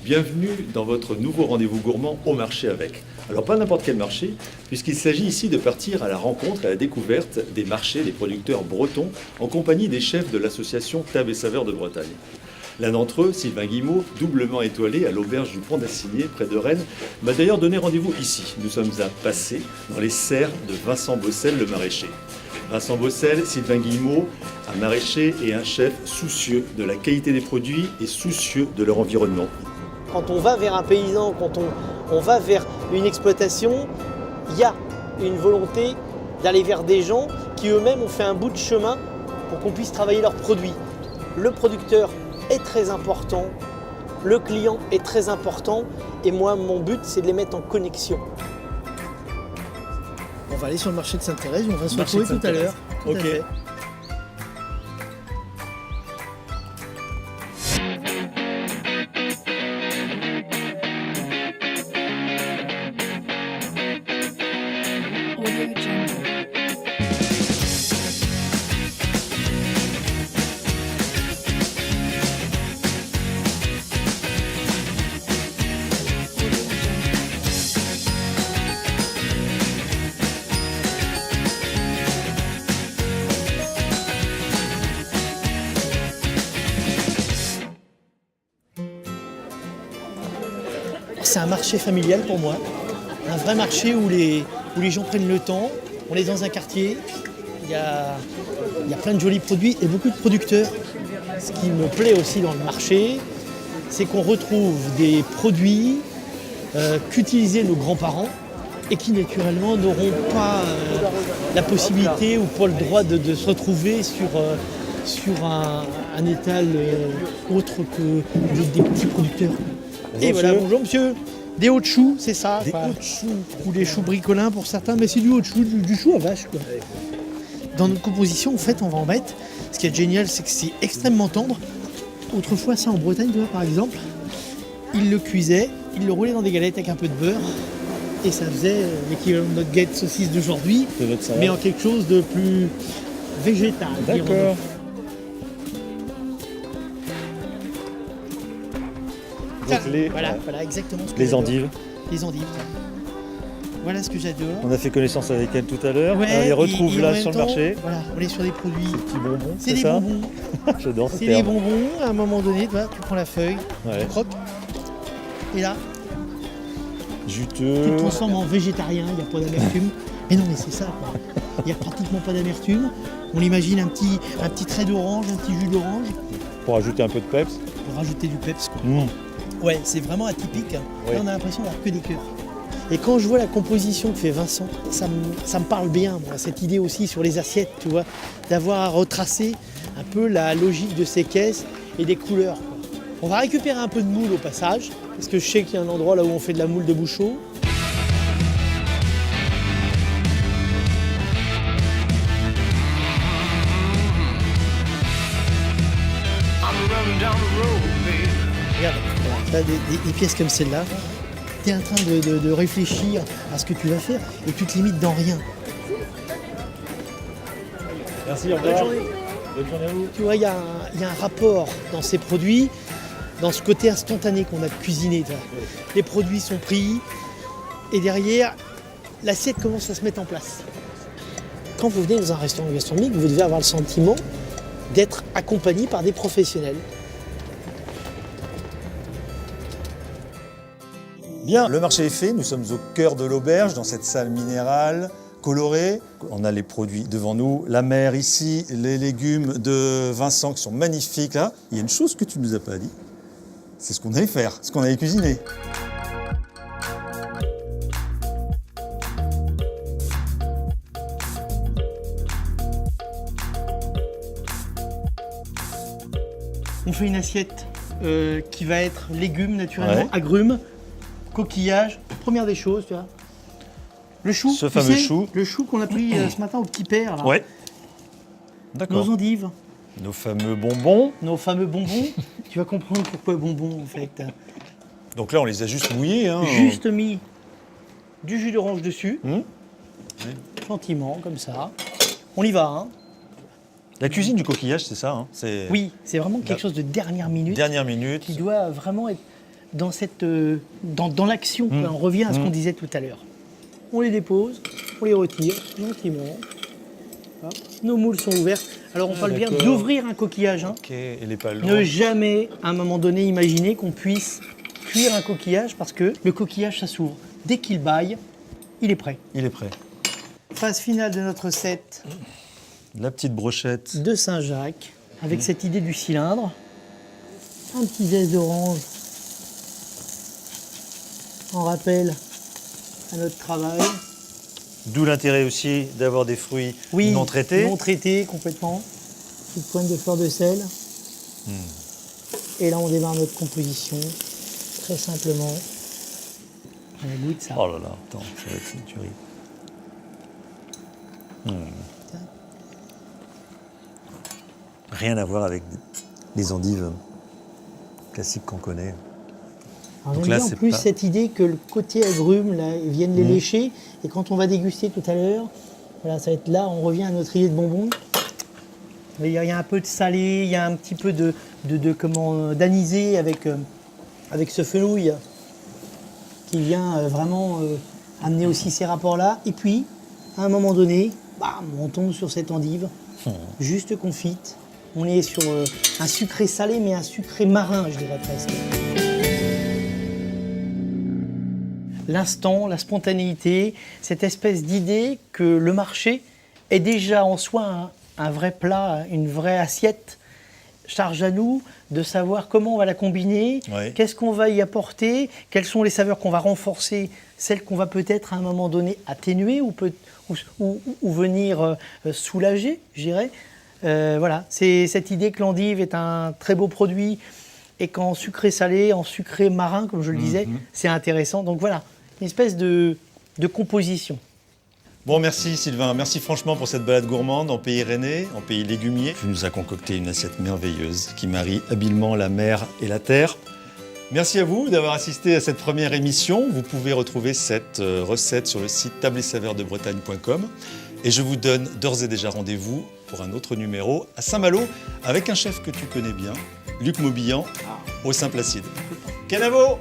Bienvenue dans votre nouveau rendez-vous gourmand au marché avec. Alors pas n'importe quel marché, puisqu'il s'agit ici de partir à la rencontre, à la découverte des marchés des producteurs bretons en compagnie des chefs de l'association Table et Saveurs de Bretagne. L'un d'entre eux, Sylvain Guillemot, doublement étoilé à l'auberge du Pont d'Assigné, près de Rennes, m'a d'ailleurs donné rendez-vous ici. Nous sommes à Passé, dans les serres de Vincent Bossel, le maraîcher. Vincent Bossel, Sylvain Guillemot, un maraîcher et un chef soucieux de la qualité des produits et soucieux de leur environnement. Quand on va vers un paysan, quand on va vers une exploitation, il y a une volonté d'aller vers des gens qui eux-mêmes ont fait un bout de chemin pour qu'on puisse travailler leurs produits. Le producteur est très important, le client est très important et moi, mon but, c'est de les mettre en connexion. On va aller sur le marché de Sainte-Thérèse, on va se retrouver tout à l'heure. Ok. C'est un marché familial pour moi, un vrai marché où les gens prennent le temps. On est dans un quartier, il y a plein de jolis produits et beaucoup de producteurs. Ce qui me plaît aussi dans le marché, c'est qu'on retrouve des produits qu'utilisaient nos grands-parents et qui naturellement n'auront pas la possibilité ou pas le droit de se retrouver sur un étal autre que des petits producteurs. Et voilà, bonjour monsieur. Des hauts de choux, c'est ça. Des hauts de choux. Ou des choux bricolins pour certains, mais c'est du haut de chou, du chou à vache, quoi. Dans notre composition, en fait, on va en mettre. Ce qui est génial, c'est que c'est extrêmement tendre. Autrefois, ça en Bretagne, tu vois, par exemple, ils le cuisaient, ils le roulaient dans des galettes avec un peu de beurre. Et ça faisait l'équivalent de notre galette saucisse d'aujourd'hui, mais en quelque chose de plus végétal. D'accord. Donc voilà exactement ce que les j'adore. endives. Les endives. Voilà ce que j'adore. On a fait connaissance avec elle tout à l'heure. Ouais, on les retrouve et en là même sur le temps, marché. Voilà, on est sur des produits. Ces petits bonbons, C'est des ça bonbons. J'adore ce C'est des terme. bonbons. À un moment donné, tu vois, tu prends la feuille, Ouais. tu croques. Et là, Juteux. tu te transformes en végétarien. Il n'y a pas d'amertume. Mais non, mais c'est ça, quoi. Il n'y a pratiquement pas d'amertume. On imagine un petit trait d'orange, un petit jus d'orange Pour ajouter un peu de peps. pour rajouter du peps, quoi. Mmh. Ouais, c'est vraiment atypique. Oui. Là, on a l'impression d'avoir que des cœurs. Et quand je vois la composition que fait Vincent, ça me parle bien, moi, cette idée aussi sur les assiettes, tu vois, d'avoir à retracer un peu la logique de ces caisses et des couleurs, quoi. On va récupérer un peu de moule au passage, parce que je sais qu'il y a un endroit là où on fait de la moule de bouchon. Regarde, voilà, des pièces comme celle-là, tu es en train de réfléchir à ce que tu vas faire et tu te limites dans rien. Merci, au Bonne revoir. journée. Bonne journée à vous. Tu vois, il y a un rapport dans ces produits, dans ce côté instantané qu'on a de cuisiner. Tu vois. Les produits sont pris et derrière, l'assiette commence à se mettre en place. Quand vous venez dans un restaurant gastronomique, vous devez avoir le sentiment d'être accompagné par des professionnels. Bien, le marché est fait, nous sommes au cœur de l'auberge, dans cette salle minérale, colorée. On a les produits devant nous, la mer ici, les légumes de Vincent qui sont magnifiques là. Il y a une chose que tu ne nous as pas dit, c'est ce qu'on allait faire, ce qu'on allait cuisiner. On fait une assiette qui va être légumes naturellement, Ouais. agrumes, coquillages. Première des choses, tu vois. Le chou, Ce tu fameux sais, chou. Le chou qu'on a pris ce matin au petit père. Là. Ouais. D'accord. Nos endives, Nos fameux bonbons. nos fameux bonbons. Tu vas comprendre pourquoi bonbons en fait. Donc là, on les a juste mouillés. Hein. Juste mis du jus d'orange dessus, Mmh. gentiment, comme ça. On y va, hein. La cuisine du coquillage, c'est ça. Hein. C'est Oui, c'est vraiment quelque chose de dernière minute dernière minute. qui doit vraiment être dans l'action. On revient à ce qu'on disait tout à l'heure. On les dépose, on les retire gentiment. Hop. Nos moules sont ouverts. Alors on parle bien d'accord. d'ouvrir un coquillage. Hein. Ok, et les palons. Ne jamais, à un moment donné, imaginer qu'on puisse cuire un coquillage parce que le coquillage, ça s'ouvre. Dès qu'il baille, il est prêt. Il est prêt. Phase finale de notre recette La petite brochette. de Saint-Jacques avec cette idée du cylindre. Un petit zeste d'orange en rappel à notre travail. D'où l'intérêt aussi d'avoir des fruits non traités. Non traités complètement. Petite pointe de fleur de sel. Et là, on démarre notre composition très simplement. On goûte ça. Oh là là, attends, ça va être une tuerie. Rien à voir avec les endives classiques qu'on connaît. Alors, Donc j'aime là, bien en c'est plus pas- cette idée que le côté agrumes, là, ils viennent les lécher. Et quand on va déguster tout à l'heure, voilà, ça va être là, on revient à notre idée de bonbons. Mais il y a un peu de salé, il y a un petit peu d'anisé avec ce fenouil qui vient vraiment amener aussi ces rapports-là. Et puis, à un moment donné, bam, on tombe sur cette endive, juste confite. On est sur un sucré salé, mais un sucré marin, je dirais presque. L'instant, la spontanéité, cette espèce d'idée que le marché est déjà en soi un vrai plat, une vraie assiette. Charge à nous de savoir comment on va la combiner, Ouais. qu'est-ce qu'on va y apporter, quelles sont les saveurs qu'on va renforcer, celles qu'on va peut-être à un moment donné atténuer ou venir soulager, je dirais. Voilà, c'est cette idée que l'endive est un très beau produit et qu'en sucré salé, en sucré marin, comme je le disais, c'est intéressant. Donc voilà, une espèce de composition. Bon, merci Sylvain. Merci franchement pour cette balade gourmande en pays rennais, en pays légumier. Tu nous as concocté une assiette merveilleuse qui marie habilement la mer et la terre. Merci à vous d'avoir assisté à cette première émission. Vous pouvez retrouver cette recette sur le site tableetsaveursdebretagne.com. Et je vous donne d'ores et déjà rendez-vous pour un autre numéro à Saint-Malo avec un chef que tu connais bien, Luc Maubillan, au Saint-Placide. Canavo!